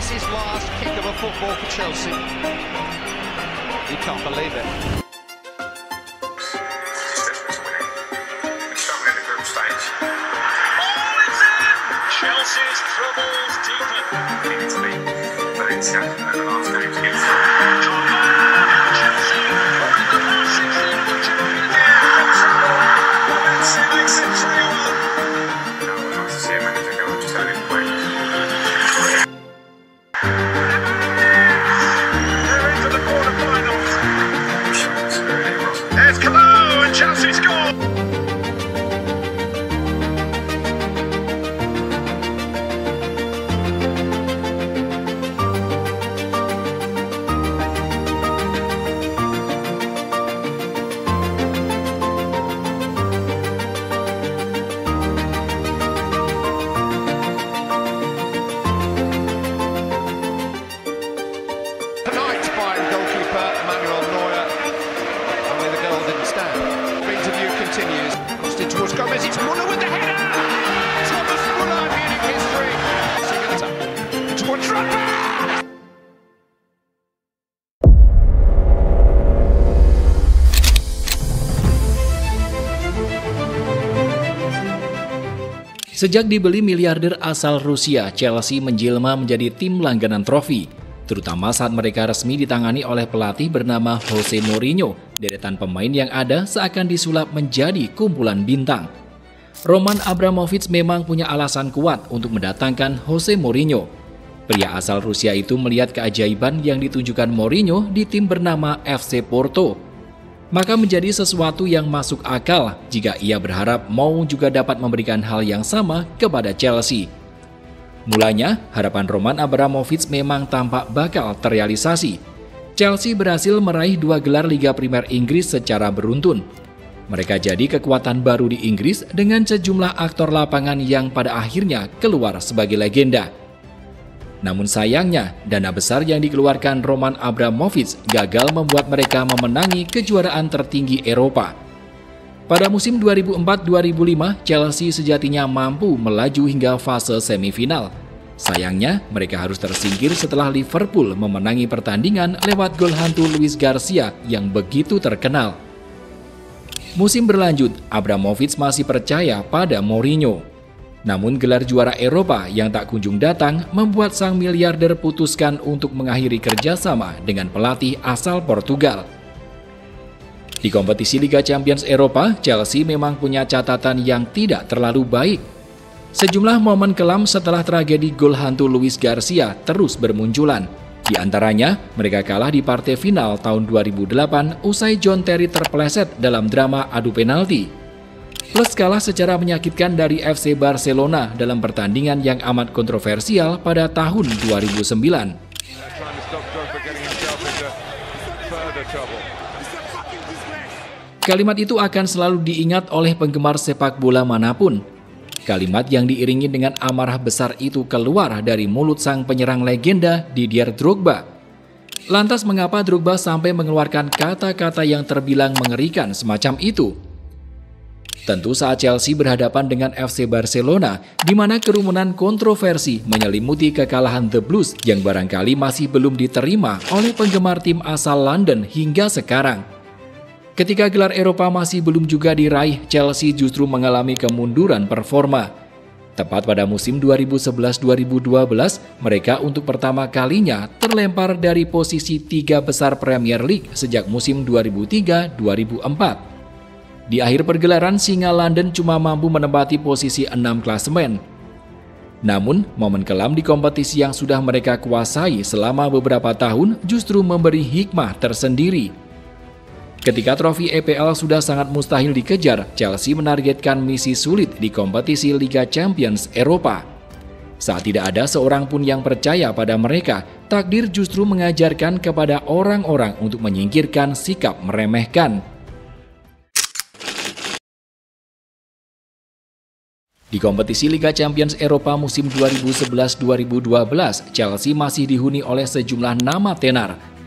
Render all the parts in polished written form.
is his last kick of a football for Chelsea. You can't believe it. Chelsea's troubles deepen. Valencia and the last game to get Chelsea are in the last 16 of the Champions League. Valencia makes it 3-1. Now we'll have to see a manager go and turning point. They're into the quarter-finals. There's Calo and Chelsea score. Continues. Crossed it towards Gomez. It's Muller with the header. Thomas Muller, Munich history. Sigurdsson towards Drogba. Sejak dibeli miliarder asal Rusia, Chelsea menjelma menjadi tim langganan trofi. Terutama saat mereka resmi ditangani oleh pelatih bernama Jose Mourinho. Deretan pemain yang ada seakan disulap menjadi kumpulan bintang. Roman Abramovich memang punya alasan kuat untuk mendatangkan Jose Mourinho. Pria asal Rusia itu melihat keajaiban yang ditunjukkan Mourinho di tim bernama FC Porto. Maka menjadi sesuatu yang masuk akal jika ia berharap Mou juga dapat memberikan hal yang sama kepada Chelsea. Mulanya, harapan Roman Abramovich memang tampak bakal terrealisasi. Chelsea berhasil meraih 2 gelar Liga Primer Inggris secara beruntun. Mereka jadi kekuatan baru di Inggris dengan sejumlah aktor lapangan yang pada akhirnya keluar sebagai legenda. Namun sayangnya, dana besar yang dikeluarkan Roman Abramovich gagal membuat mereka memenangi kejuaraan tertinggi Eropa. Pada musim 2004-2005, Chelsea sejatinya mampu melaju hingga fase semifinal. Sayangnya, mereka harus tersingkir setelah Liverpool memenangi pertandingan lewat gol hantu Luis Garcia yang begitu terkenal. Musim berlanjut, Abramovich masih percaya pada Mourinho. Namun gelar juara Eropa yang tak kunjung datang membuat sang miliarder putuskan untuk mengakhiri kerjasama dengan pelatih asal Portugal. Di kompetisi Liga Champions Eropa, Chelsea memang punya catatan yang tidak terlalu baik. Sejumlah momen kelam setelah tragedi gol hantu Luis Garcia terus bermunculan. Di antaranya, mereka kalah di partai final tahun 2008 usai John Terry terpeleset dalam drama adu penalti. Plus kalah secara menyakitkan dari FC Barcelona dalam pertandingan yang amat kontroversial pada tahun 2009. Kalimat itu akan selalu diingat oleh penggemar sepak bola manapun. Kalimat yang diiringi dengan amarah besar itu keluar dari mulut sang penyerang legenda Didier Drogba. Lantas mengapa Drogba sampai mengeluarkan kata-kata yang terbilang mengerikan semacam itu? Tentu saat Chelsea berhadapan dengan FC Barcelona, di mana kerumunan kontroversi menyelimuti kekalahan The Blues yang barangkali masih belum diterima oleh penggemar tim asal London hingga sekarang. Ketika gelar Eropa masih belum juga diraih, Chelsea justru mengalami kemunduran performa. Tepat pada musim 2011-2012, mereka untuk pertama kalinya terlempar dari posisi 3 besar Premier League sejak musim 2003-2004. Di akhir pergelaran, Singa London cuma mampu menempati posisi 6 klasemen. Namun, momen kelam di kompetisi yang sudah mereka kuasai selama beberapa tahun justru memberi hikmah tersendiri. Ketika trofi EPL sudah sangat mustahil dikejar, Chelsea menargetkan misi sulit di kompetisi Liga Champions Eropa. Saat tidak ada seorang pun yang percaya pada mereka, takdir justru mengajarkan kepada orang-orang untuk menyingkirkan sikap meremehkan. Di kompetisi Liga Champions Eropa musim 2011-2012, Chelsea masih dihuni oleh sejumlah nama tenar.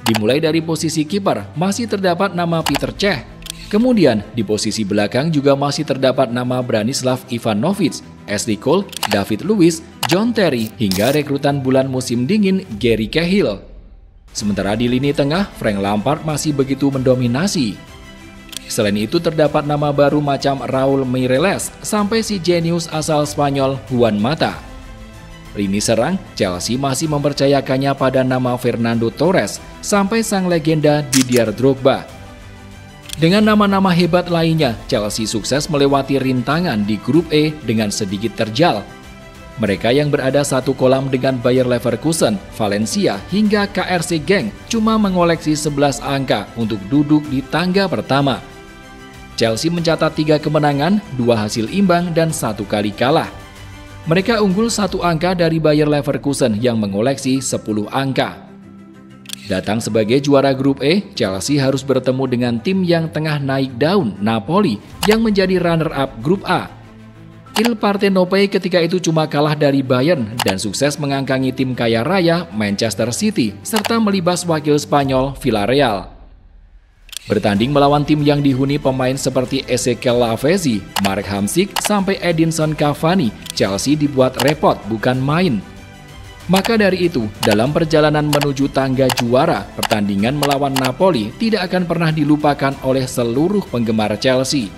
Dimulai dari posisi kiper, masih terdapat nama Peter Cech. Kemudian, di posisi belakang juga masih terdapat nama Branislav Ivanovic, Ashley Cole, David Luiz, John Terry, hingga rekrutan bulan musim dingin Gary Cahill. Sementara di lini tengah, Frank Lampard masih begitu mendominasi. Selain itu terdapat nama baru macam Raul Meireles sampai si jenius asal Spanyol Juan Mata. Lini serang, Chelsea masih mempercayakannya pada nama Fernando Torres sampai sang legenda Didier Drogba. Dengan nama-nama hebat lainnya, Chelsea sukses melewati rintangan di grup E dengan sedikit terjal. Mereka yang berada satu kolam dengan Bayer Leverkusen, Valencia hingga KRC Genk cuma mengoleksi 11 angka untuk duduk di tangga pertama. Chelsea mencatat 3 kemenangan, 2 hasil imbang dan 1 kali kalah. Mereka unggul 1 angka dari Bayer Leverkusen yang mengoleksi 10 angka. Datang sebagai juara grup E, Chelsea harus bertemu dengan tim yang tengah naik daun, Napoli, yang menjadi runner-up grup A. Il Partenope ketika itu cuma kalah dari Bayern dan sukses mengangkangi tim kaya raya Manchester City serta melibas wakil Spanyol Villarreal. Bertanding melawan tim yang dihuni pemain seperti Ezequiel Lavezzi, Mark Hamsik, sampai Edinson Cavani, Chelsea dibuat repot bukan main. Maka dari itu, dalam perjalanan menuju tangga juara, pertandingan melawan Napoli tidak akan pernah dilupakan oleh seluruh penggemar Chelsea.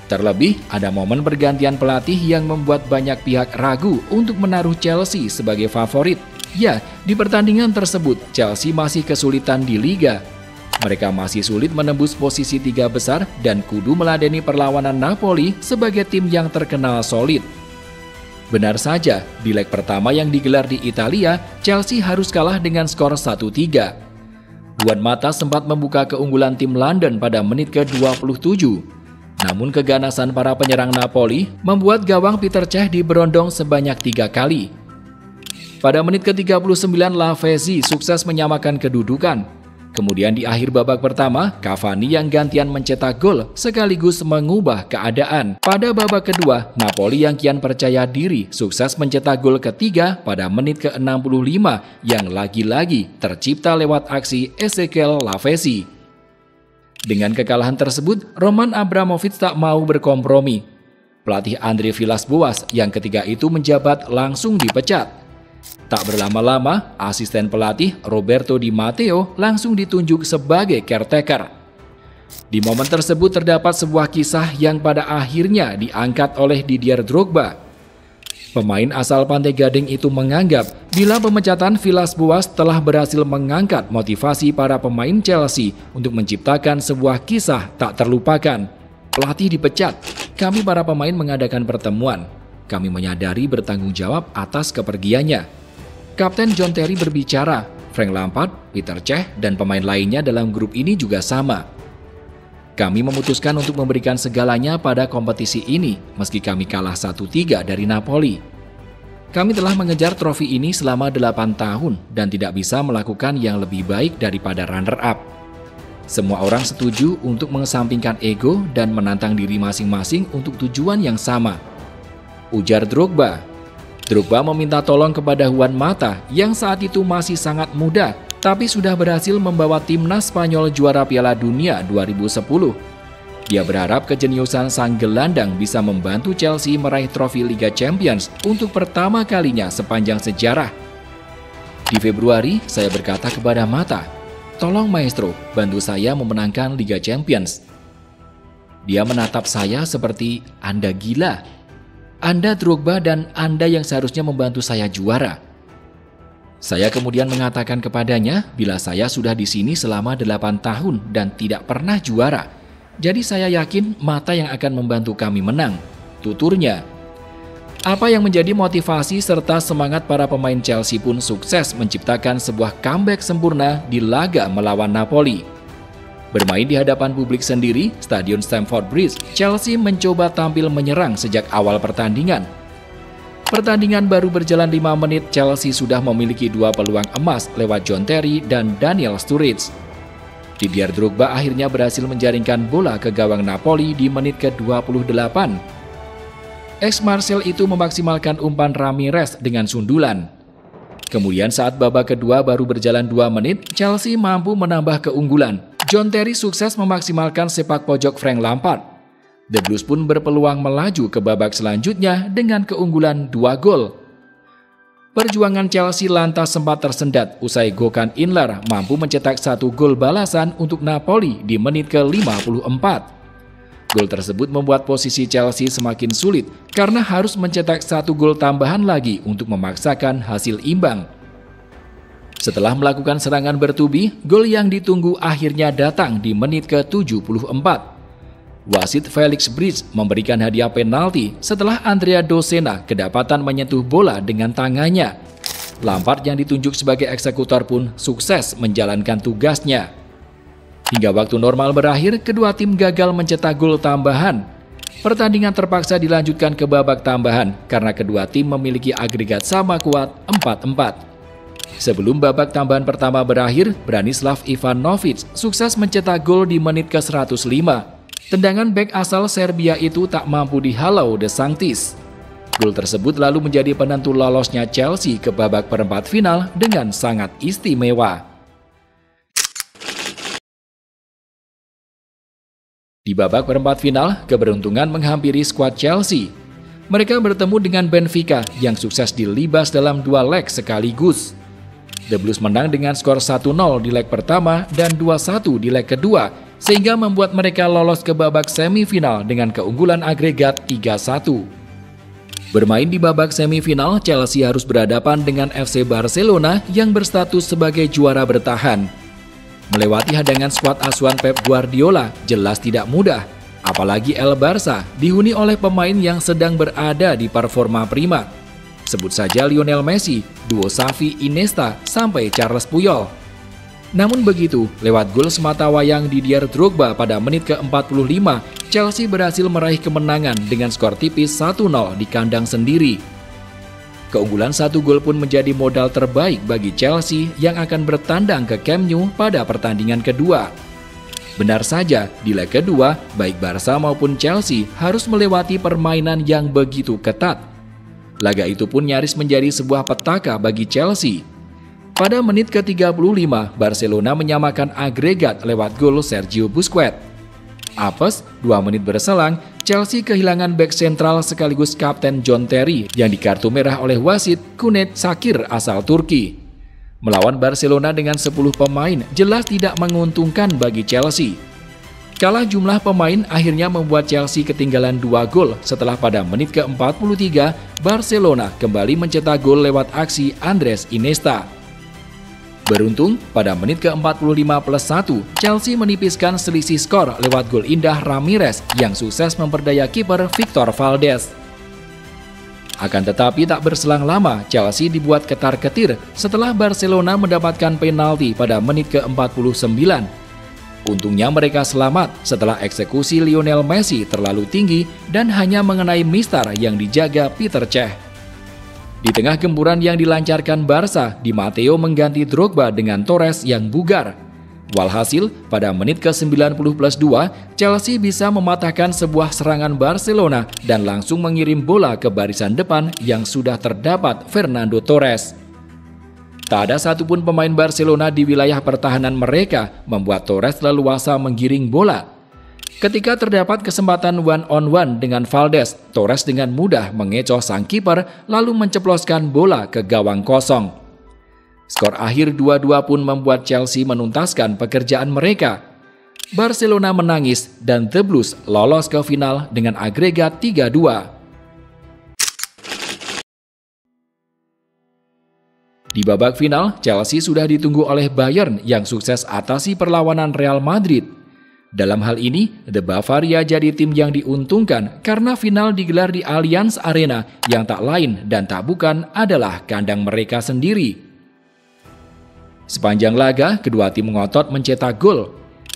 Terlebih, ada momen pergantian pelatih yang membuat banyak pihak ragu untuk menaruh Chelsea sebagai favorit. Ya, di pertandingan tersebut, Chelsea masih kesulitan di Liga. Mereka masih sulit menembus posisi 3 besar dan kudu meladeni perlawanan Napoli sebagai tim yang terkenal solid. Benar saja, di leg pertama yang digelar di Italia, Chelsea harus kalah dengan skor 1-3. Juan Mata sempat membuka keunggulan tim London pada menit ke-27. Namun keganasan para penyerang Napoli membuat gawang Peter Cech diberondong sebanyak 3 kali. Pada menit ke-39 Lavezzi sukses menyamakan kedudukan. Kemudian di akhir babak pertama, Cavani yang gantian mencetak gol sekaligus mengubah keadaan. Pada babak kedua, Napoli yang kian percaya diri sukses mencetak gol ketiga pada menit ke-65 yang lagi-lagi tercipta lewat aksi Ezequiel Lavezzi. Dengan kekalahan tersebut, Roman Abramovich tak mau berkompromi. Pelatih Andre Villas-Boas yang ketika itu menjabat langsung dipecat. Tak berlama-lama, asisten pelatih Roberto Di Matteo langsung ditunjuk sebagai caretaker. Di momen tersebut terdapat sebuah kisah yang pada akhirnya diangkat oleh Didier Drogba. Pemain asal Pantai Gading itu menganggap bila pemecatan Villas-Boas telah berhasil mengangkat motivasi para pemain Chelsea untuk menciptakan sebuah kisah tak terlupakan. Pelatih dipecat, kami para pemain mengadakan pertemuan. Kami menyadari bertanggung jawab atas kepergiannya. Kapten John Terry berbicara, Frank Lampard, Peter Cech, dan pemain lainnya dalam grup ini juga sama. Kami memutuskan untuk memberikan segalanya pada kompetisi ini, meski kami kalah 1-3 dari Napoli. Kami telah mengejar trofi ini selama 8 tahun dan tidak bisa melakukan yang lebih baik daripada runner-up. Semua orang setuju untuk mengesampingkan ego dan menantang diri masing-masing untuk tujuan yang sama. Ujar Drogba. Drogba meminta tolong kepada Juan Mata yang saat itu masih sangat muda, tapi sudah berhasil membawa timnas Spanyol juara Piala Dunia 2010. Dia berharap kejeniusan sang gelandang bisa membantu Chelsea meraih trofi Liga Champions untuk pertama kalinya sepanjang sejarah. Di Februari, saya berkata kepada Mata, "Tolong maestro, bantu saya memenangkan Liga Champions." Dia menatap saya seperti, "Anda gila. Anda Drogba dan Anda yang seharusnya membantu saya juara." Saya kemudian mengatakan kepadanya bila saya sudah di sini selama 8 tahun dan tidak pernah juara. Jadi saya yakin Mata yang akan membantu kami menang, tuturnya. Apa yang menjadi motivasi serta semangat para pemain Chelsea pun sukses menciptakan sebuah comeback sempurna di laga melawan Napoli. Bermain di hadapan publik sendiri, Stadion Stamford Bridge, Chelsea mencoba tampil menyerang sejak awal pertandingan. Pertandingan baru berjalan 5 menit, Chelsea sudah memiliki 2 peluang emas lewat John Terry dan Daniel Sturridge. Didier Drogba akhirnya berhasil menjaringkan bola ke gawang Napoli di menit ke-28. Ex-Marseille itu memaksimalkan umpan Ramirez dengan sundulan. Kemudian saat babak kedua baru berjalan 2 menit, Chelsea mampu menambah keunggulan. John Terry sukses memaksimalkan sepak pojok Frank Lampard. The Blues pun berpeluang melaju ke babak selanjutnya dengan keunggulan 2 gol. Perjuangan Chelsea lantas sempat tersendat usai Gökhan Inler mampu mencetak 1 gol balasan untuk Napoli di menit ke-54. Gol tersebut membuat posisi Chelsea semakin sulit karena harus mencetak 1 gol tambahan lagi untuk memaksakan hasil imbang. Setelah melakukan serangan bertubi, gol yang ditunggu akhirnya datang di menit ke-74. Wasit Felix Bridge memberikan hadiah penalti setelah Andrea Dossena kedapatan menyentuh bola dengan tangannya. Lampard yang ditunjuk sebagai eksekutor pun sukses menjalankan tugasnya. Hingga waktu normal berakhir, kedua tim gagal mencetak gol tambahan. Pertandingan terpaksa dilanjutkan ke babak tambahan karena kedua tim memiliki agregat sama kuat 4-4. Sebelum babak tambahan pertama berakhir, Branislav Ivanovic sukses mencetak gol di menit ke-105. Tendangan bek asal Serbia itu tak mampu dihalau De Sanctis. Gol tersebut lalu menjadi penentu lolosnya Chelsea ke babak perempat final dengan sangat istimewa. Di babak perempat final, keberuntungan menghampiri skuad Chelsea. Mereka bertemu dengan Benfica yang sukses dilibas dalam 2 leg sekaligus. The Blues menang dengan skor 1-0 di leg pertama dan 2-1 di leg kedua, sehingga membuat mereka lolos ke babak semifinal dengan keunggulan agregat 3-1. Bermain di babak semifinal, Chelsea harus berhadapan dengan FC Barcelona yang berstatus sebagai juara bertahan. Melewati hadangan skuad asuhan Pep Guardiola jelas tidak mudah, apalagi El Barça dihuni oleh pemain yang sedang berada di performa prima. Sebut saja Lionel Messi, duo Xavi Iniesta, sampai Charles Puyol. Namun begitu, lewat gol semata wayang Didier Drogba pada menit ke-45, Chelsea berhasil meraih kemenangan dengan skor tipis 1-0 di kandang sendiri. Keunggulan 1 gol pun menjadi modal terbaik bagi Chelsea yang akan bertandang ke Camp Nou pada pertandingan kedua. Benar saja, di leg kedua, baik Barca maupun Chelsea harus melewati permainan yang begitu ketat. Laga itu pun nyaris menjadi sebuah petaka bagi Chelsea. Pada menit ke-35, Barcelona menyamakan agregat lewat gol Sergio Busquets. Apes, 2 menit berselang, Chelsea kehilangan bek sentral sekaligus kapten John Terry yang dikartu merah oleh wasit Cüneyt Çakır asal Turki. Melawan Barcelona dengan 10 pemain jelas tidak menguntungkan bagi Chelsea. Kalah jumlah pemain akhirnya membuat Chelsea ketinggalan 2 gol setelah pada menit ke-43 Barcelona kembali mencetak gol lewat aksi Andres Iniesta. Beruntung, pada menit ke-45+1, Chelsea menipiskan selisih skor lewat gol indah Ramirez yang sukses memperdaya kiper Victor Valdes. Akan tetapi tak berselang lama, Chelsea dibuat ketar-ketir setelah Barcelona mendapatkan penalti pada menit ke-49. Untungnya mereka selamat setelah eksekusi Lionel Messi terlalu tinggi dan hanya mengenai mistar yang dijaga Peter Cech. Di tengah gempuran yang dilancarkan Barca, Di Matteo mengganti Drogba dengan Torres yang bugar. Walhasil, pada menit ke-90+2, Chelsea bisa mematahkan sebuah serangan Barcelona dan langsung mengirim bola ke barisan depan yang sudah terdapat Fernando Torres. Tak ada satupun pemain Barcelona di wilayah pertahanan mereka, membuat Torres leluasa menggiring bola. Ketika terdapat kesempatan one-on-one dengan Valdes, Torres dengan mudah mengecoh sang kiper lalu menceploskan bola ke gawang kosong. Skor akhir 2-2 pun membuat Chelsea menuntaskan pekerjaan mereka. Barcelona menangis dan The Blues lolos ke final dengan agregat 3-2. Di babak final, Chelsea sudah ditunggu oleh Bayern yang sukses atasi perlawanan Real Madrid. Dalam hal ini, The Bavaria jadi tim yang diuntungkan karena final digelar di Allianz Arena yang tak lain dan tak bukan adalah kandang mereka sendiri. Sepanjang laga, kedua tim ngotot mencetak gol.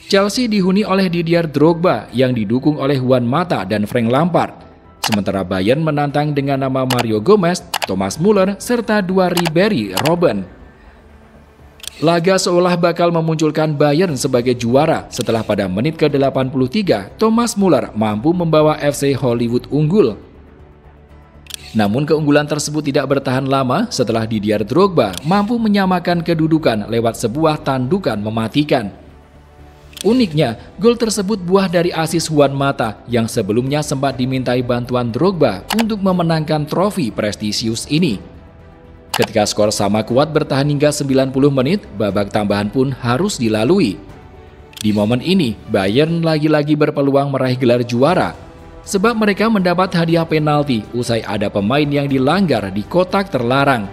Chelsea dihuni oleh Didier Drogba yang didukung oleh Juan Mata dan Frank Lampard. Sementara Bayern menantang dengan nama Mario Gomez, Thomas Muller, serta 2 Ribéry Robben. Laga seolah bakal memunculkan Bayern sebagai juara setelah pada menit ke-83 Thomas Muller mampu membawa FC Hollywood unggul. Namun keunggulan tersebut tidak bertahan lama setelah Didier Drogba mampu menyamakan kedudukan lewat sebuah tandukan mematikan. Uniknya, gol tersebut buah dari asis Juan Mata yang sebelumnya sempat dimintai bantuan Drogba untuk memenangkan trofi prestisius ini. Ketika skor sama kuat bertahan hingga 90 menit, babak tambahan pun harus dilalui. Di momen ini, Bayern lagi-lagi berpeluang meraih gelar juara, sebab mereka mendapat hadiah penalti usai ada pemain yang dilanggar di kotak terlarang.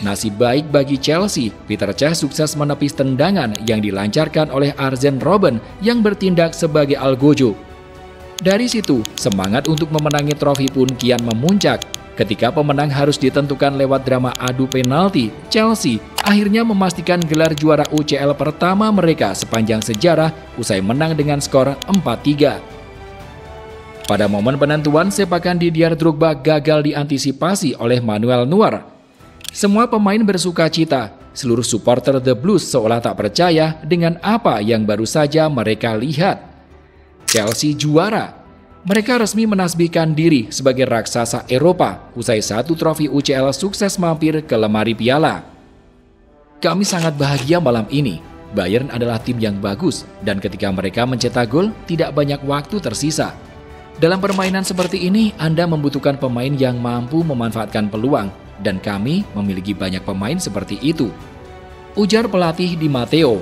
Nasib baik bagi Chelsea, Peter Cech sukses menepis tendangan yang dilancarkan oleh Arjen Robben yang bertindak sebagai algojo. Dari situ, semangat untuk memenangi trofi pun kian memuncak. Ketika pemenang harus ditentukan lewat drama adu penalti, Chelsea akhirnya memastikan gelar juara UCL pertama mereka sepanjang sejarah usai menang dengan skor 4-3. Pada momen penentuan, sepakan Didier Drogba gagal diantisipasi oleh Manuel Neuer. Semua pemain bersuka cita, seluruh supporter The Blues seolah tak percaya dengan apa yang baru saja mereka lihat. Chelsea juara. Mereka resmi menasbihkan diri sebagai raksasa Eropa usai satu trofi UCL sukses mampir ke lemari piala. Kami sangat bahagia malam ini. Bayern adalah tim yang bagus dan ketika mereka mencetak gol, tidak banyak waktu tersisa. Dalam permainan seperti ini, Anda membutuhkan pemain yang mampu memanfaatkan peluang dan kami memiliki banyak pemain seperti itu, ujar pelatih Di Matteo.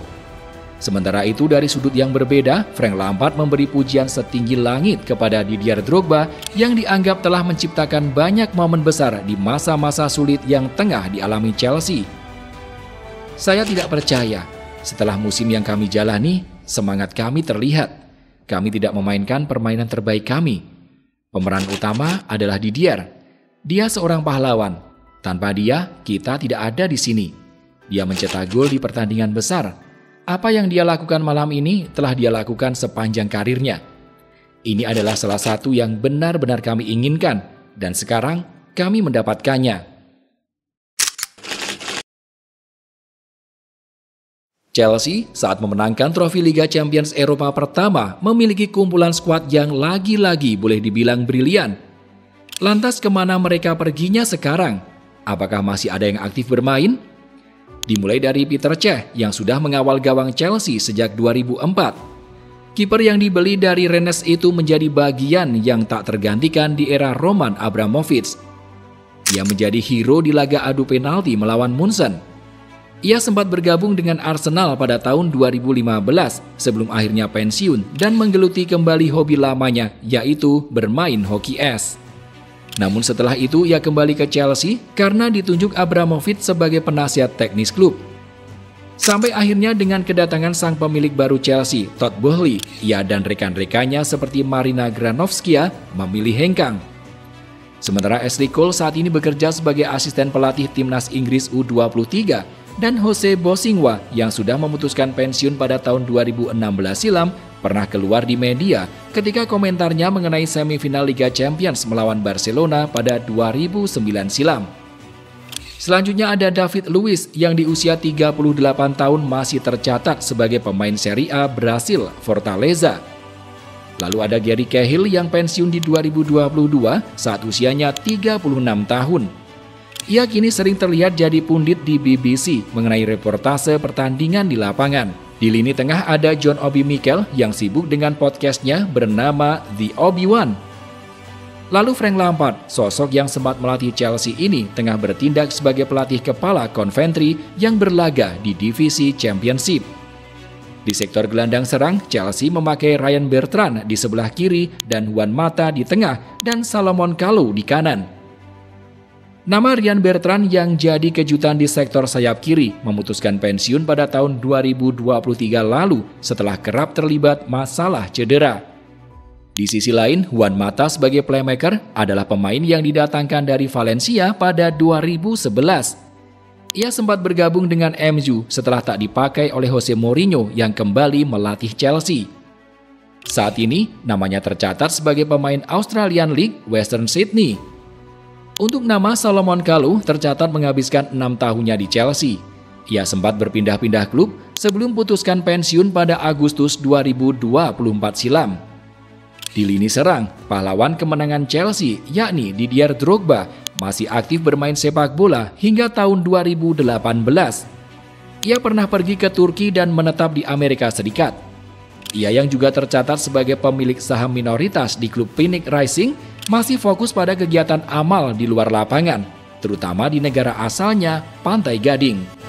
Sementara itu dari sudut yang berbeda, Frank Lampard memberi pujian setinggi langit kepada Didier Drogba yang dianggap telah menciptakan banyak momen besar di masa-masa sulit yang tengah dialami Chelsea. Saya tidak percaya, setelah musim yang kami jalani, semangat kami terlihat. Kami tidak memainkan permainan terbaik kami. Pemeran utama adalah Didier. Dia seorang pahlawan. Tanpa dia, kita tidak ada di sini. Dia mencetak gol di pertandingan besar. Apa yang dia lakukan malam ini telah dia lakukan sepanjang karirnya. Ini adalah salah satu yang benar-benar kami inginkan, dan sekarang kami mendapatkannya. Chelsea saat memenangkan trofi Liga Champions Eropa pertama memiliki kumpulan skuad yang lagi-lagi boleh dibilang brilian. Lantas kemana mereka perginya sekarang? Apakah masih ada yang aktif bermain? Dimulai dari Peter Cech yang sudah mengawal gawang Chelsea sejak 2004. Kiper yang dibeli dari Rennes itu menjadi bagian yang tak tergantikan di era Roman Abramovich. Ia menjadi hero di laga adu penalti melawan Munchen. Ia sempat bergabung dengan Arsenal pada tahun 2015 sebelum akhirnya pensiun dan menggeluti kembali hobi lamanya, yaitu bermain hoki es. Namun setelah itu ia kembali ke Chelsea karena ditunjuk Abramovich sebagai penasihat teknis klub. Sampai akhirnya dengan kedatangan sang pemilik baru Chelsea, Todd Boehly, ia dan rekan-rekannya seperti Marina Granovskia memilih hengkang. Sementara Ashley Cole saat ini bekerja sebagai asisten pelatih timnas Inggris U23 dan Jose Bosingwa yang sudah memutuskan pensiun pada tahun 2016 silam pernah keluar di media ketika komentarnya mengenai semifinal Liga Champions melawan Barcelona pada 2009 silam. Selanjutnya ada David Luiz yang di usia 38 tahun masih tercatat sebagai pemain Serie A Brasil Fortaleza. Lalu ada Gary Cahill yang pensiun di 2022 saat usianya 36 tahun. Ia kini sering terlihat jadi pundit di BBC mengenai reportase pertandingan di lapangan. Di lini tengah ada John Obi Mikel yang sibuk dengan podcastnya bernama The Obi-Wan. Lalu Frank Lampard, sosok yang sempat melatih Chelsea ini tengah bertindak sebagai pelatih kepala Coventry yang berlaga di divisi Championship. Di sektor gelandang serang, Chelsea memakai Ryan Bertrand di sebelah kiri dan Juan Mata di tengah dan Salomon Kalou di kanan. Nama Ryan Bertrand yang jadi kejutan di sektor sayap kiri memutuskan pensiun pada tahun 2023 lalu setelah kerap terlibat masalah cedera. Di sisi lain, Juan Mata sebagai playmaker adalah pemain yang didatangkan dari Valencia pada 2011. Ia sempat bergabung dengan MU setelah tak dipakai oleh Jose Mourinho yang kembali melatih Chelsea. Saat ini, namanya tercatat sebagai pemain Australian League Western Sydney. Untuk nama Salomon Kalou tercatat menghabiskan 6 tahunnya di Chelsea. Ia sempat berpindah-pindah klub sebelum putuskan pensiun pada Agustus 2024 silam. Di lini serang, pahlawan kemenangan Chelsea yakni Didier Drogba masih aktif bermain sepak bola hingga tahun 2018. Ia pernah pergi ke Turki dan menetap di Amerika Serikat. Ia yang juga tercatat sebagai pemilik saham minoritas di klub Phoenix Rising masih fokus pada kegiatan amal di luar lapangan. terutama di negara asalnya, Pantai Gading.